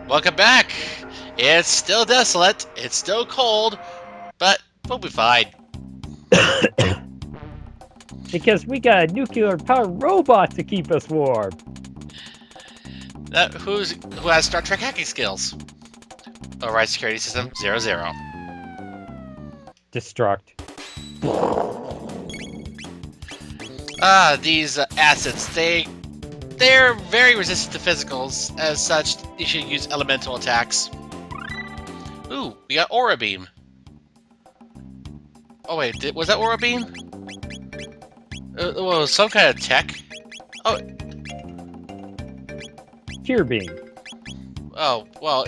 Welcome back! It's still desolate, it's still cold, but we'll be fine. Because we got a nuclear-powered robot to keep us warm. Who has Star Trek hacking skills? Override security system 00. Destruct. These acids, they're very resistant to physicals. As such, you should use elemental attacks. Ooh, we got Aura Beam. Oh wait, was that Aura Beam? Well, some kind of tech. Oh. Cure Beam. Oh, well,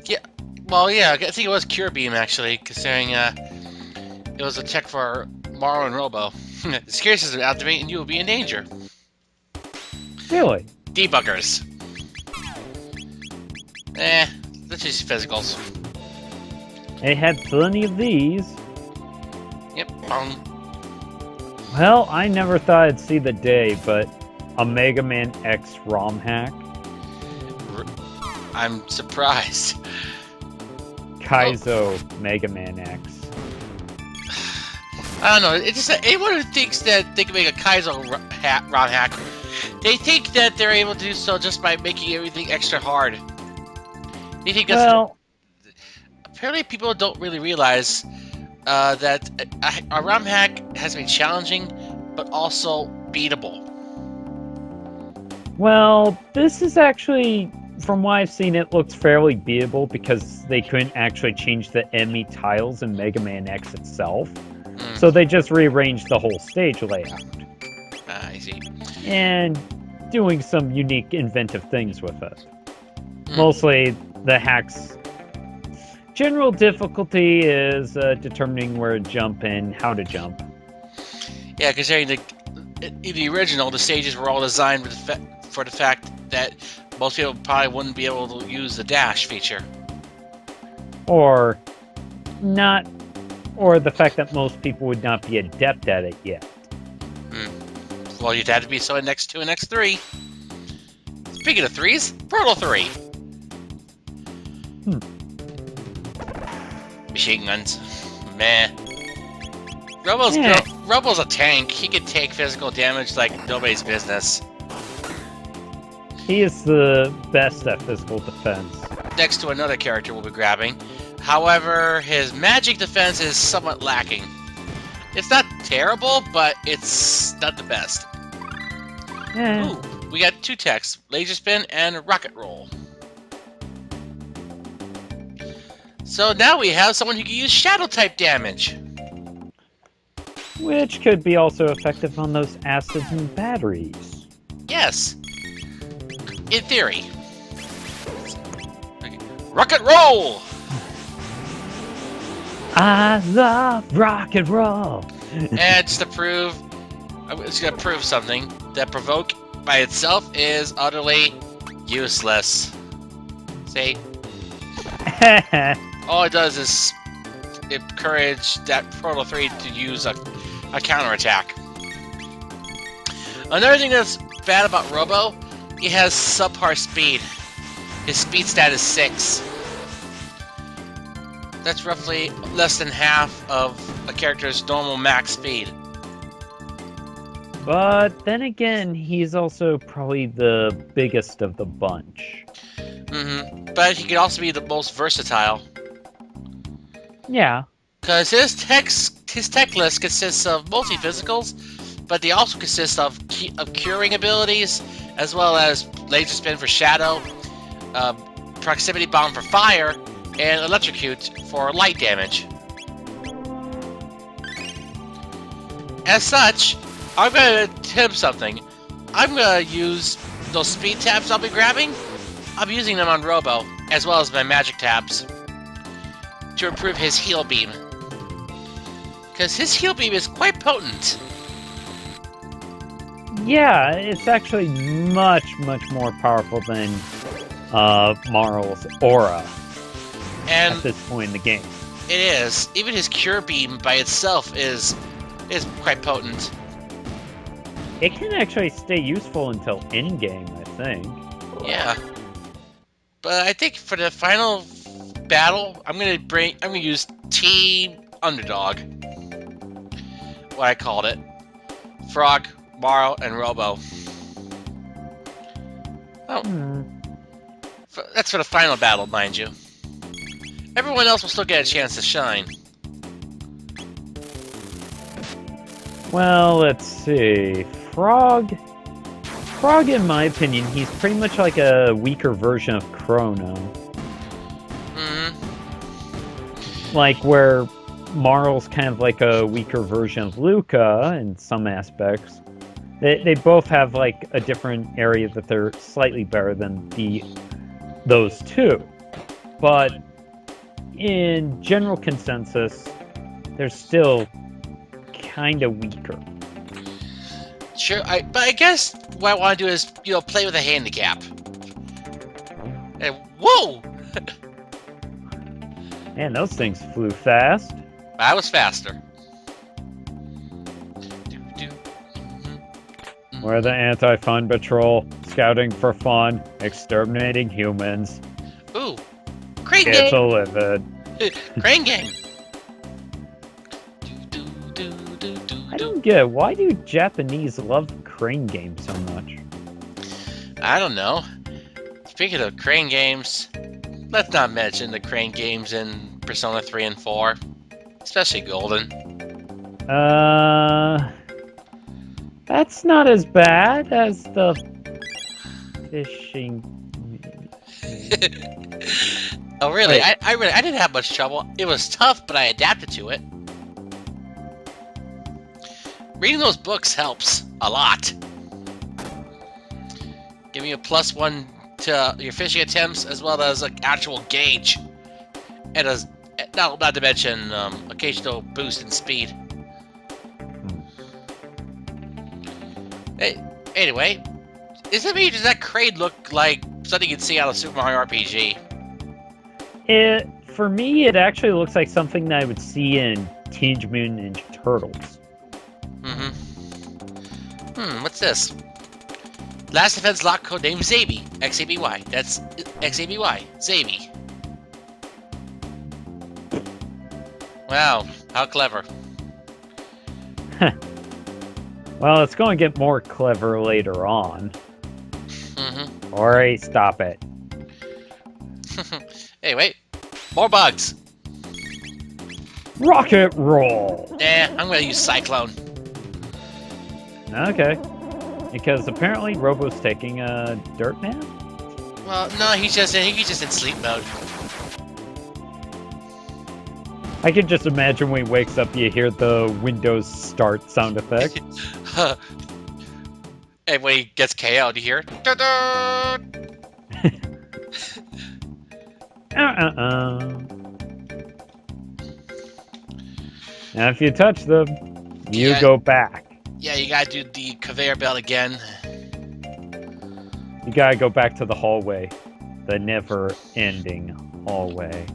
yeah. Well, yeah, I think it was Cure Beam, actually, considering it was a tech for Morrow and Robo. The security system activate and you will be in danger. Really? Debuggers. That's just physicals. They had plenty of these. Yep. Well, I never thought I'd see the day, but a Mega Man X ROM hack. I'm surprised. Kaizo Mega Man X. I don't know. It's just that anyone who thinks that they can make a Kaizo ROM hack, they think that they're able to do so just by making everything extra hard. They think that's... Well, apparently people don't really realize that a ROM hack has to be challenging, but also beatable. Well, this is actually, from what I've seen, it looks fairly beatable because they couldn't actually change the enemy tiles in Mega Man X itself. So they just rearranged the whole stage layout. I see. And doing some unique, inventive things with it. Mostly the hack's general difficulty is determining where to jump and how to jump. Yeah, considering in the original, the stages were all designed for the fact that most people probably wouldn't be able to use the dash feature. Or not... Or the fact that most people would not be adept at it yet. Well, you'd have to be so in X2 and X3. Speaking of threes, Proto 3. Machine guns. Meh. Robo's a tank. He can take physical damage like nobody's business. He is the best at physical defense. Next to another character we'll be grabbing. However, his magic defense is somewhat lacking. It's not terrible, but it's not the best. Ooh, we got two techs, Laser Spin and Rocket Roll. So now we have someone who can use Shadow-type damage. Which could be also effective on those acids and batteries. Yes. In theory. Rocket Roll! I love rock and roll. And just to prove, I'm just gonna prove something. That Provoke by itself is utterly useless. See? All it does is encourage that Proto 3 to use a counterattack. Another thing that's bad about Robo, he has subpar speed. His speed stat is 6. That's roughly less than half of a character's normal max speed. But then again, he's also probably the biggest of the bunch. But he can also be the most versatile. Yeah. Because his tech list consists of mostly physicals, but they also consist of curing abilities, as well as Laser Spin for Shadow, Proximity Bomb for Fire, and Electrocute for light damage. As such, I'm going to attempt something. I'm going to use those speed tabs I'll be grabbing. I'm using them on Robo, as well as my magic tabs, to improve his heal beam. Because his heal beam is quite potent. Yeah, it's actually much, much more powerful than Marl's Aura. And at this point in the game. It is. Even his Cure Beam by itself is quite potent. It can actually stay useful until endgame, I think. Yeah. But I think for the final battle, I'm gonna use Team Underdog. What I called it. Frog, Morrow, and Robo. Oh. That's for the final battle, mind you. Everyone else will still get a chance to shine. Well, let's see. Frog, in my opinion, he's pretty much like a weaker version of Chrono. Like where Marl's kind of like a weaker version of Luca in some aspects. They both have like a different area that they're slightly better than those two. But in general consensus, they're still kind of weaker. Sure, but I guess what I want to do is, play with a handicap. And whoa! Man, those things flew fast. I was faster. We're the Anti-Fun Patrol, scouting for fun, exterminating humans. Ooh, Crane It's Game! a livid. Crane Game! I don't get it. Why do Japanese love crane games so much? I don't know. Speaking of crane games, let's not mention the crane games in Persona 3 and 4. Especially Golden. That's not as bad as the fishing. Oh really? Wait. I didn't have much trouble. It was tough, but I adapted to it. Reading those books helps a lot. Give me a +1 to your fishing attempts, as well as an actual gauge, and not to mention occasional boost in speed. Hey, anyway, does that crane look like something you'd see out of Super Mario RPG? For me, it actually looks like something that I would see in Teenage Mutant Ninja Turtles. What's this? Last defense lock code name Zaby. X-A-B-Y. That's X-A-B-Y. Zaby. Wow, how clever. Well, it's going to get more clever later on. Alright, stop it. Hey, wait. More bugs. Rocket roll! I'm gonna use Cyclone. Okay. Because apparently Robo's taking a dirt nap? Well, no, he's just in sleep mode. I can just imagine when he wakes up, you hear the Windows start sound effect. And when he gets KO'd, you hear... Da-da! Now, if you touch them, you go back. Yeah, you gotta do the conveyor belt again. You gotta go back to the hallway. The never-ending hallway.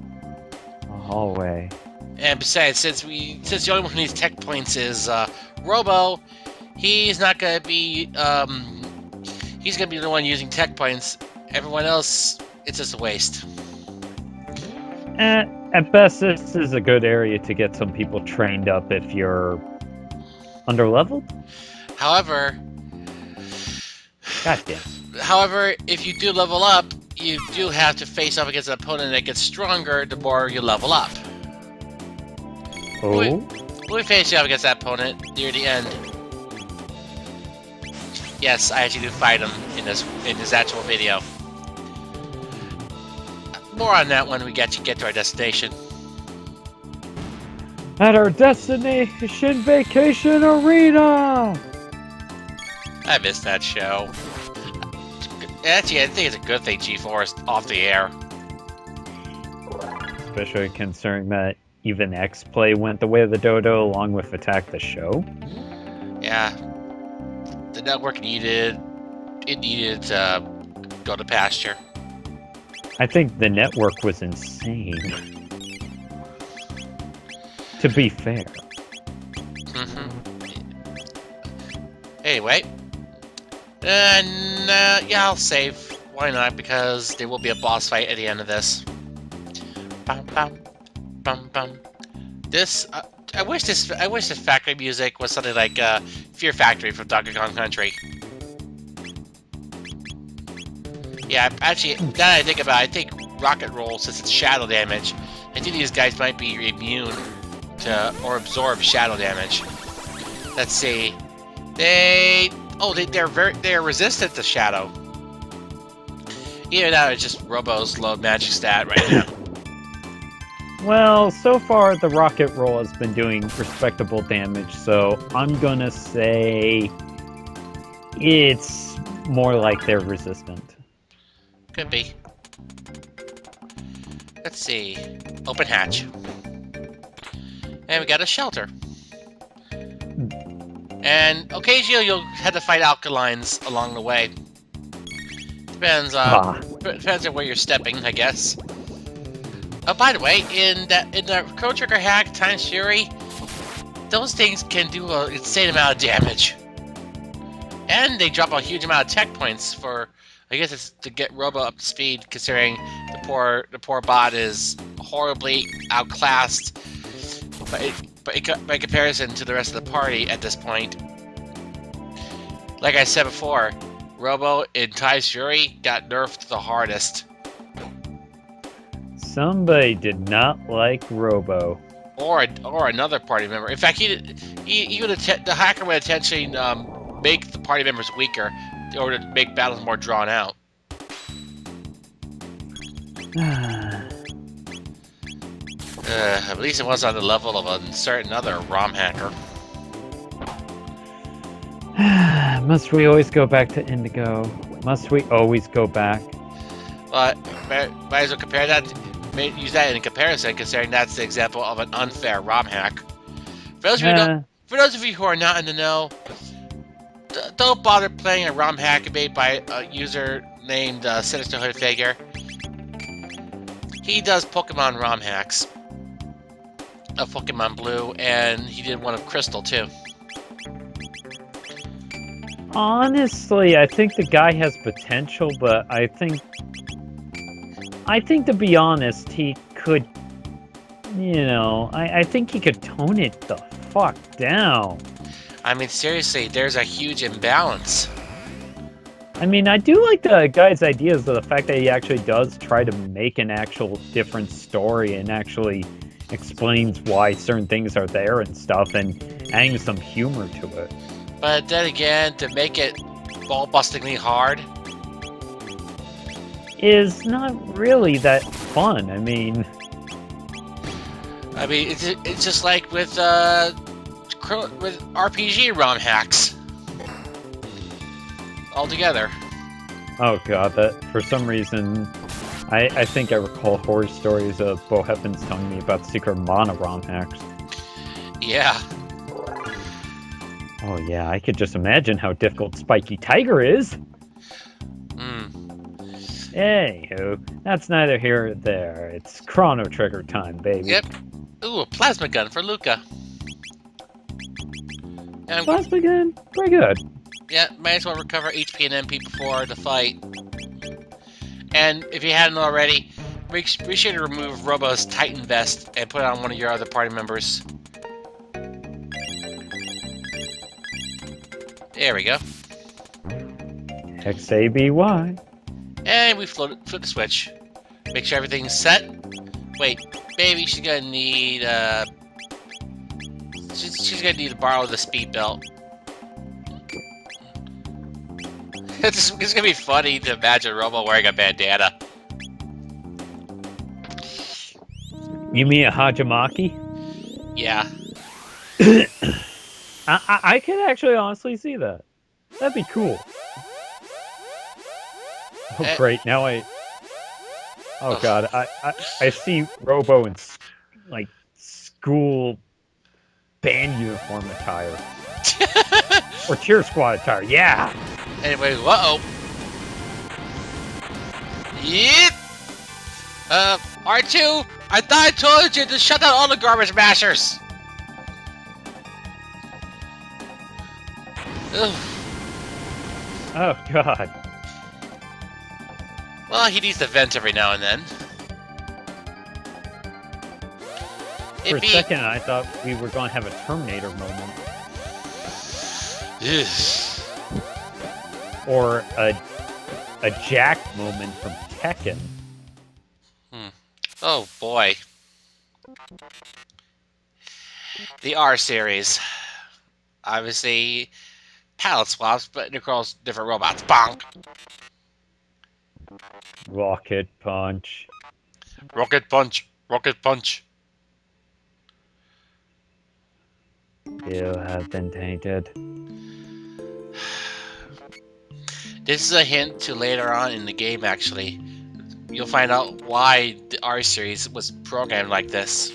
A hallway. And besides, since the only one who needs tech points is Robo, he's not gonna be he's gonna be the one using tech points. Everyone else, it's just a waste. At best, this is a good area to get some people trained up if you're underleveled. However, if you do level up, you do have to face off against an opponent that gets stronger the more you level up. Oh? We face off against that opponent near the end. Yes, I actually do fight him in this actual video. More on that when we get to our destination. At our destination vacation arena! I missed that show. Actually, I think it's a good thing G4 is off the air. Especially considering that even X-Play went the way of the dodo along with Attack the Show. Yeah. The network needed to go to pasture. I think the network was insane. To be fair. Anyway. Yeah, I'll save why not? Because there will be a boss fight at the end of this. Bum, bum, bum, bum. This, I wish the factory music was something like Fear Factory from Donkey Kong Country. Yeah, actually, now that I think about it, I think Rocket Roll, since it's shadow damage, I think these guys might be immune to or absorb shadow damage. Let's see. They're resistant to shadow. Either that or just Robo's low magic stat right now. Well, so far the Rocket Roll has been doing respectable damage, so I'm gonna say it's more like they're resistant. Could be. Let's see. Open hatch. And we got a shelter. And occasionally you'll have to fight alkalines along the way. Depends on where you're stepping, I guess. Oh, by the way, in the Chrono Trigger hack, Times Fury, those things can do an insane amount of damage. And they drop a huge amount of tech points for, I guess it's to get Robo up to speed, considering the poor bot is horribly outclassed by comparison to the rest of the party at this point. Like I said before, Robo in Times Fury got nerfed the hardest. Somebody did not like Robo. Or another party member. In fact, the hacker would intentionally make the party members weaker in order to make battles more drawn out. At least it was on the level of a certain other ROM hacker. Must we always go back to Indigo? Must we always go back? But might as well compare that. Use that in comparison, considering that's the example of an unfair ROM hack. For those of you who are not in the know, don't bother playing a ROM hack made by a user named Sinister Hood Figure. He does Pokemon ROM hacks of Pokemon Blue, and he did one of Crystal too. Honestly, I think the guy has potential, but I think to be honest, he could, I think he could tone it the fuck down. I mean, seriously, there's a huge imbalance. I mean, I do like the guy's ideas of the fact that he actually does try to make an actual different story and actually explains why certain things are there and stuff and adding some humor to it. But then again, to make it ball-bustingly hard is not really that fun. I mean, it's just like with RPG ROM hacks altogether. Oh god, that for some reason, I think I recall horror stories of Bo Heavens telling me about secret Mana ROM hacks. Yeah. Oh yeah, I could just imagine how difficult Spiky Tiger is. Anywho, that's neither here nor there. It's Chrono Trigger time, baby. Yep. Ooh, a plasma gun for Luca. Plasma gun? Pretty good. Yeah, might as well recover HP and MP before the fight. And if you hadn't already, be sure to remove Robo's Titan vest and put it on one of your other party members. There we go. XABY. And we flip the switch. Make sure everything's set. Wait, baby, she's gonna need she's gonna need to borrow the speed belt. It's gonna be funny to imagine Robo wearing a bandana. You mean a Hajimaki? Yeah. I could actually honestly see that. That'd be cool. Oh great! Now oh god! I see Robo in like school band uniform attire or cheer squad attire. Yeah. Anyway, uh-oh. Yep. R2, I thought I told you to shut down all the garbage mashers. Ugh. Oh god. Well, he needs to vent every now and then. For a second, I thought we were going to have a Terminator moment. Or a Jack moment from Tekken. Oh, boy. The R series. Obviously, palette swaps, but across different robots. Bonk! Rocket Punch. Rocket Punch! Rocket Punch! You have been tainted. This is a hint to later on in the game, actually. You'll find out why the R series was programmed like this.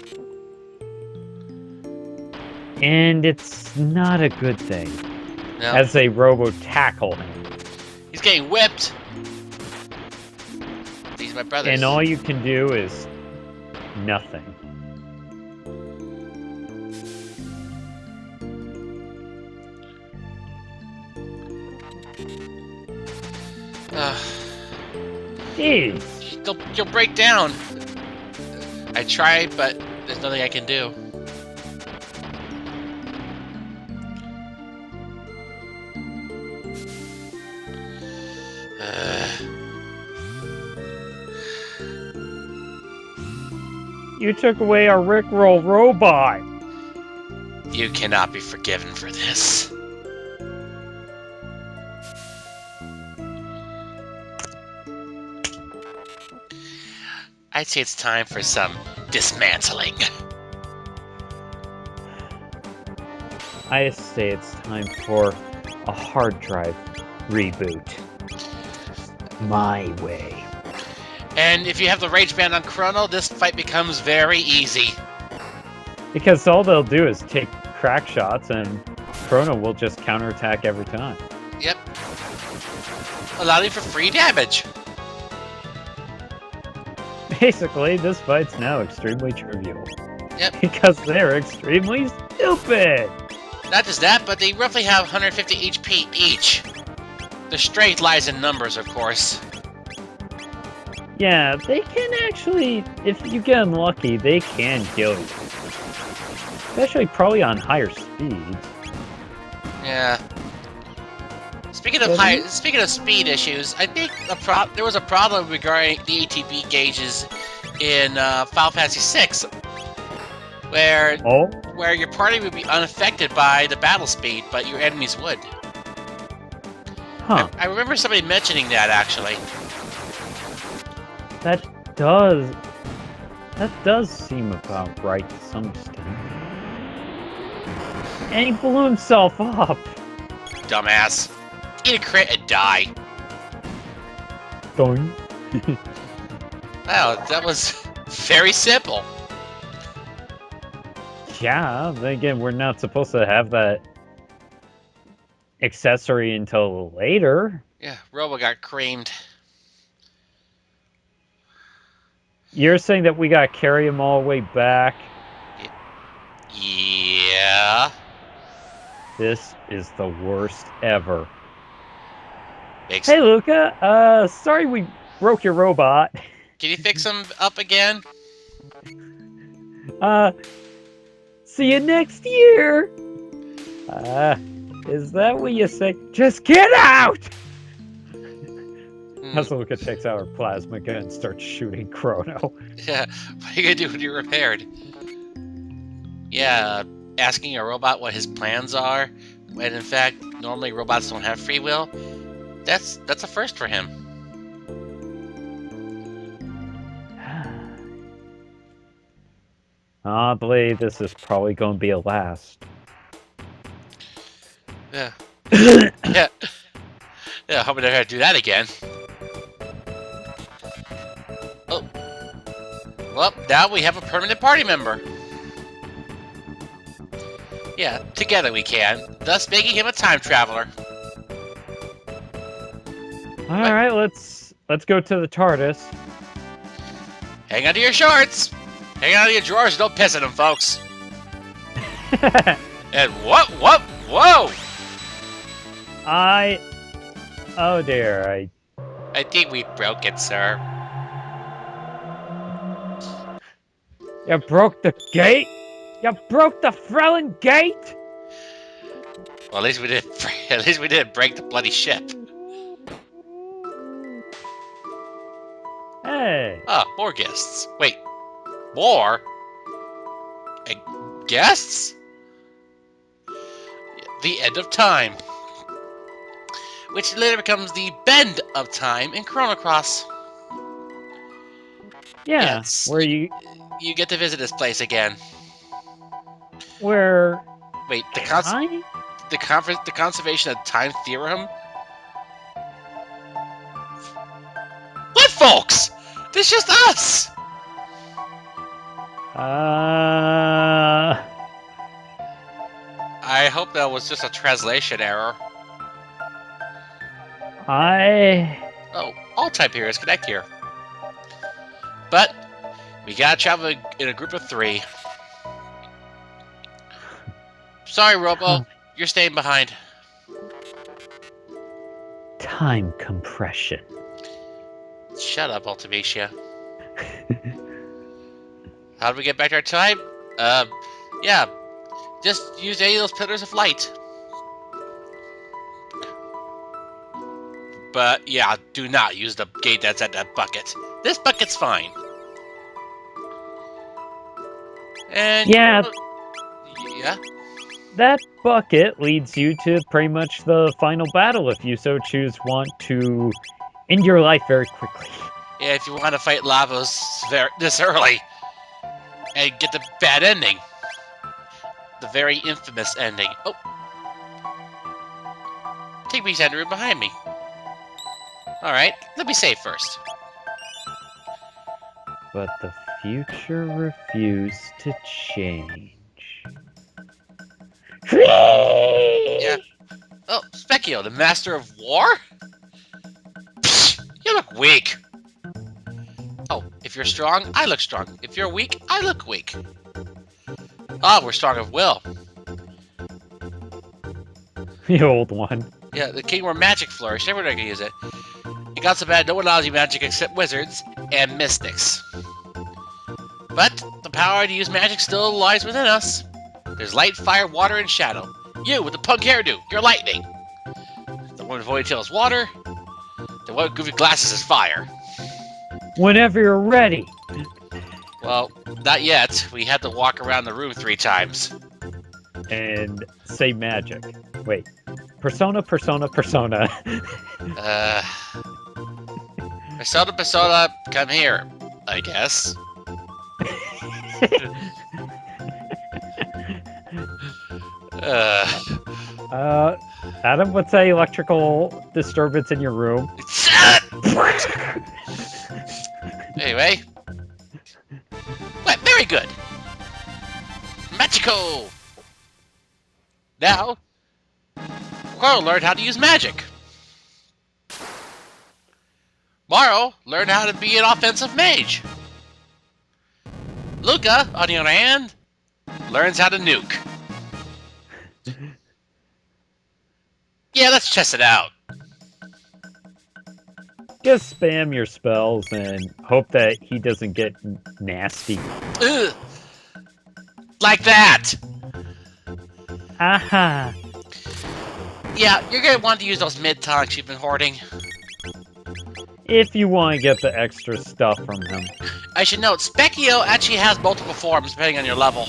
And it's not a good thing. No. As they robo-tackle him. He's getting whipped! These are my brothers. And all you can do is nothing. Jeez. You'll break down. I tried, but there's nothing I can do. You took away our Rickroll robot. You cannot be forgiven for this. I'd say it's time for some dismantling. I say it's time for a hard drive reboot. My way. And if you have the Rage Band on Chrono, this fight becomes very easy. Because all they'll do is take crack shots and Chrono will just counterattack every time. Yep. Allowing for free damage. Basically, this fight's now extremely trivial. Yep. Because they're extremely stupid! Not just that, but they roughly have 150 HP each. The strength lies in numbers, of course. Yeah, they can actually, if you get unlucky, they can kill you. Especially probably on higher speeds. Yeah. Speaking of speed issues, I think there was a problem regarding the ATB gauges in Final Fantasy VI, where your party would be unaffected by the battle speed, but your enemies would. Huh. I remember somebody mentioning that, actually. That does seem about right to some extent. And he blew himself up. Dumbass. Eat a crit and die. Going. Wow, that was very simple. Yeah, then again, we're not supposed to have that accessory until later. Yeah, Robo got creamed. You're saying that we gotta carry him all the way back? Yeah. This is the worst ever. Makes... Hey, Luca. Sorry we broke your robot. Can you fix him up again? See you next year. Is that what you say? Just get out! As Luca takes out her plasma gun and starts shooting Chrono. Yeah, what are you gonna do when you're repaired? Yeah, asking a robot what his plans are, when in fact, normally robots don't have free will, that's a first for him. I believe this is probably going to be a last. Yeah. Yeah. Yeah, hope we never have to do that again. Oh. Well, now we have a permanent party member. Yeah, together we can, thus making him a time traveler. Alright, let's go to the TARDIS. Hang on to your shorts! Hang on to your drawers, don't piss in them, folks! And whoa! Oh dear, I think we broke it, sir. You broke the gate? You broke the Frelin gate? Well, at least we didn't. At least we didn't break the bloody ship. Hey. Ah, more guests. Wait, more? Guests? The end of time, which later becomes the bend of time in Chrono Cross. Yeah, yes, where you get to visit this place again. Where? Wait, the conservation of time theorem. What, folks? There's just us. I hope that was just a translation error. Oh, all time periods connect here. But we gotta travel in a group of 3. Sorry, Robo. You're staying behind. Time compression. Shut up, Ultimacia. How do we get back to our time? Yeah. Just use any of those pillars of light. But, yeah, do not use the gate that's at that bucket. This bucket's fine. And... Yeah. Yeah? That bucket leads you to pretty much the final battle if you so choose want to end your life very quickly. Yeah, if you want to fight Lavos this early. And get the bad ending. The very infamous ending. Oh. Take me to the room behind me. Alright, let me save first. But the future refused to change. Yeah. Oh, Specchio, the master of war? Psh, you look weak. Oh, if you're strong, I look strong. If you're weak, I look weak. Ah, we're strong of will. The old one. Yeah, the king wore magic flourish. Everyone can use it. It got so bad, no one allows you magic except wizards and mystics. But the power to use magic still lies within us. There's light, fire, water, and shadow. You with the punk hairdo, you're lightning. The one with ponytail is water. The one with goofy glasses is fire. Whenever you're ready. Well, not yet. We had to walk around the room 3 times. And say magic. Wait. Persona, persona, persona. Persona, come here, I guess. Adam, what's that electrical disturbance in your room? Anyway. Well, very good. Magico! Now, Chrono learned how to use magic. Morrow learned how to be an offensive mage. Luca, on the other hand, learns how to nuke. Yeah, let's test it out. Just spam your spells and hope that he doesn't get nasty. Ugh. Like that! Aha! Yeah, you're gonna want to use those mid-tonks you've been hoarding. If you want to get the extra stuff from him. I should note, Specchio actually has multiple forms depending on your level.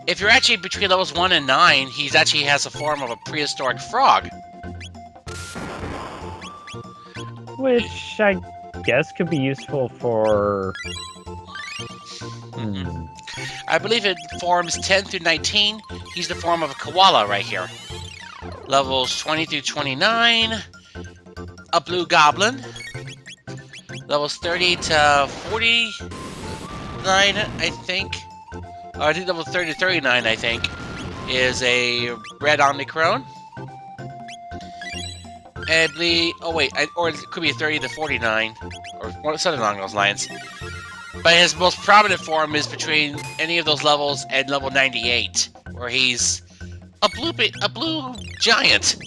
If you're actually between levels 1 and 9, he actually has a form of a prehistoric frog. Which I guess could be useful for... I believe in forms 10 through 19, he's the form of a koala right here. Levels 20 through 29, a blue goblin. Levels 30 to 49, I think. Or I think level 30 to 39, I think, is a red Omnicron. And I believe, oh wait, or it could be 30 to 49, or something along those lines. But his most prominent form is between any of those levels and level 98, where he's a blue giant.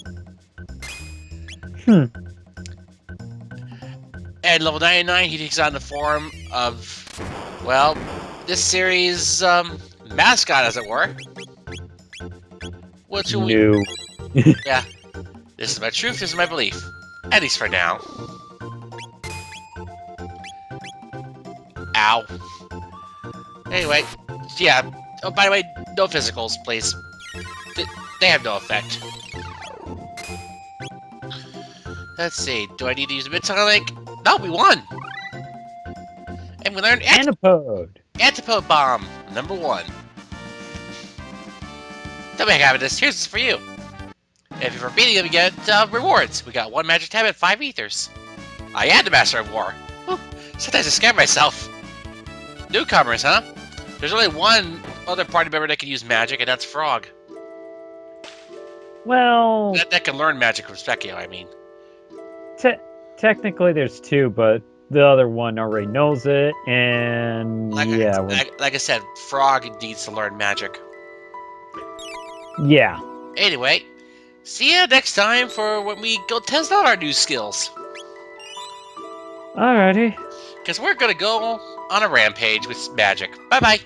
And level 99, he takes on the form of, well, this series' mascot, as it were. Which will... No. Yeah. This is my truth, this is my belief. At least for now. Ow. Anyway, yeah. Oh, by the way, no physicals, please. They have no effect. Let's see. Do I need to use a mid-tongue link? No, we won! And we learned Antipode. Antipode Bomb, #1. Don't make habit of this. Here's this for you. If you're beating them, you get rewards. We got 1 magic tab and 5 ethers. I am the Master of War. Whew. Sometimes I scare myself. Newcomers, huh? There's only one other party member that can use magic, and that's Frog. Well... That can learn magic from Specchio, I mean. Technically there's 2, but the other one already knows it, and like I said, Frog needs to learn magic. Yeah. Anyway, see you next time for when we go test out our new skills. Alrighty. Because we're going to go on a rampage with magic. Bye-bye.